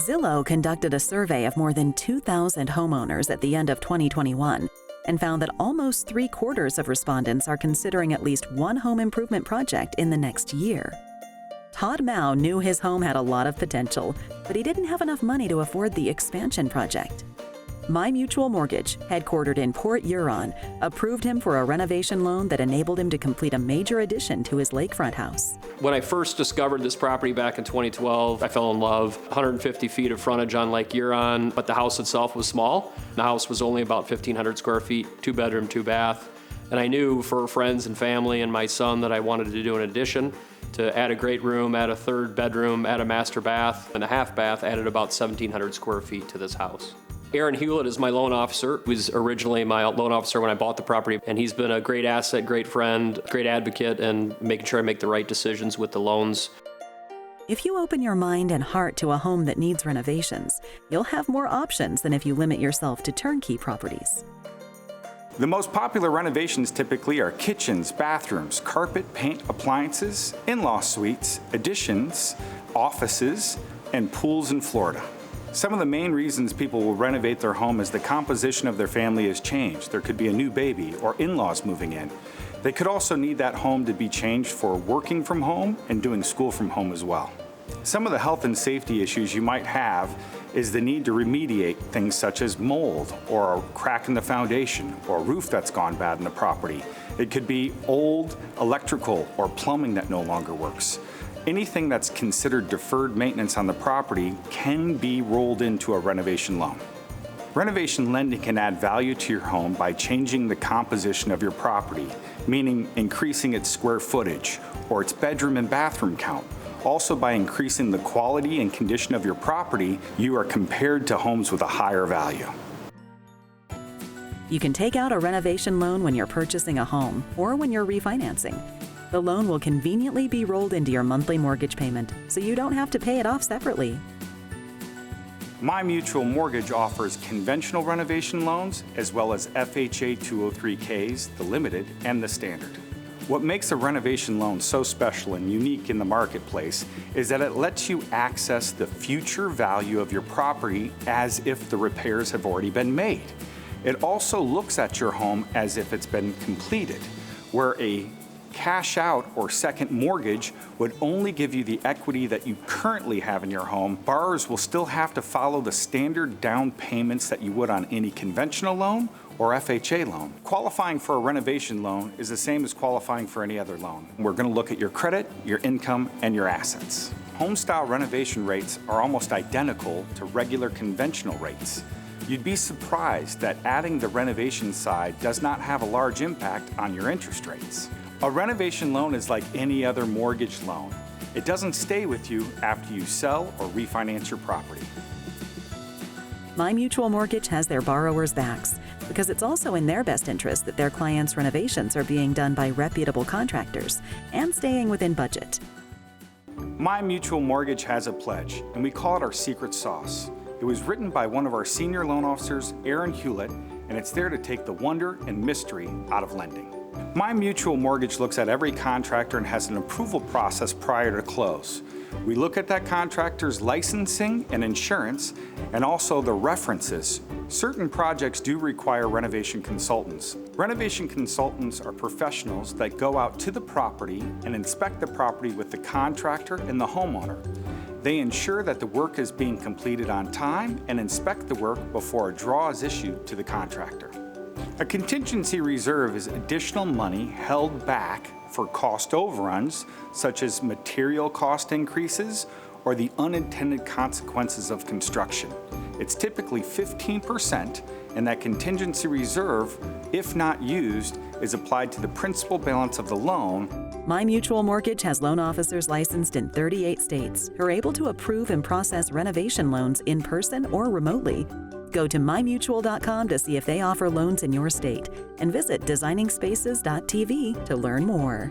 Zillow conducted a survey of more than 2,000 homeowners at the end of 2021 and found that almost 3/4 of respondents are considering at least one home improvement project in the next year. Todd Mao knew his home had a lot of potential, but he didn't have enough money to afford the expansion project. MiMutual Mortgage, headquartered in Port Huron, approved him for a renovation loan that enabled him to complete a major addition to his lakefront house. When I first discovered this property back in 2012, I fell in love. 150 feet of frontage on Lake Huron, but the house itself was small. The house was only about 1,500 square feet, 2-bedroom, 2-bath. And I knew for friends and family and my son that I wanted to do an addition, to add a great room, add a 3rd bedroom, add a master bath, and a half bath, added about 1,700 square feet to this house. Aaron Hewlett is my loan officer. He was originally my loan officer when I bought the property, and he's been a great asset, great friend, great advocate, and making sure I make the right decisions with the loans. If you open your mind and heart to a home that needs renovations, you'll have more options than if you limit yourself to turnkey properties. The most popular renovations typically are kitchens, bathrooms, carpet, paint, appliances, in-law suites, additions, offices, and pools in Florida. Some of the main reasons people will renovate their home is the composition of their family has changed. There could be a new baby or in-laws moving in. They could also need that home to be changed for working from home and doing school from home as well. Some of the health and safety issues you might have is the need to remediate things such as mold or a crack in the foundation or a roof that's gone bad in the property. It could be old electrical or plumbing that no longer works. Anything that's considered deferred maintenance on the property can be rolled into a renovation loan. Renovation lending can add value to your home by changing the composition of your property, meaning increasing its square footage or its bedroom and bathroom count. Also, by increasing the quality and condition of your property, you are compared to homes with a higher value. You can take out a renovation loan when you're purchasing a home or when you're refinancing. The loan will conveniently be rolled into your monthly mortgage payment, so you don't have to pay it off separately. MiMutual Mortgage offers conventional renovation loans as well as FHA 203Ks, the limited and the standard. What makes a renovation loan so special and unique in the marketplace is that it lets you access the future value of your property as if the repairs have already been made. It also looks at your home as if it's been completed, where a cash out or second mortgage would only give you the equity that you currently have in your home. Borrowers will still have to follow the standard down payments that you would on any conventional loan or FHA loan. Qualifying for a renovation loan is the same as qualifying for any other loan. We're going to look at your credit, your income, and your assets. Home-style renovation rates are almost identical to regular conventional rates. You'd be surprised that adding the renovation side does not have a large impact on your interest rates. A renovation loan is like any other mortgage loan. It doesn't stay with you after you sell or refinance your property. MiMutual Mortgage has their borrowers' backs because it's also in their best interest that their clients' renovations are being done by reputable contractors and staying within budget. MiMutual Mortgage has a pledge, and we call it our secret sauce. It was written by one of our senior loan officers, Aaron Hewlett, and it's there to take the wonder and mystery out of lending. MiMutual Mortgage looks at every contractor and has an approval process prior to close. We look at that contractor's licensing and insurance and also the references. Certain projects do require renovation consultants. Renovation consultants are professionals that go out to the property and inspect the property with the contractor and the homeowner. They ensure that the work is being completed on time and inspect the work before a draw is issued to the contractor. A contingency reserve is additional money held back for cost overruns, such as material cost increases or the unintended consequences of construction. It's typically 15%, and that contingency reserve, if not used, is applied to the principal balance of the loan. MiMutual Mortgage has loan officers licensed in 38 states who are able to approve and process renovation loans in person or remotely. Go to MyMutual.com to see if they offer loans in your state and visit designingspaces.tv to learn more.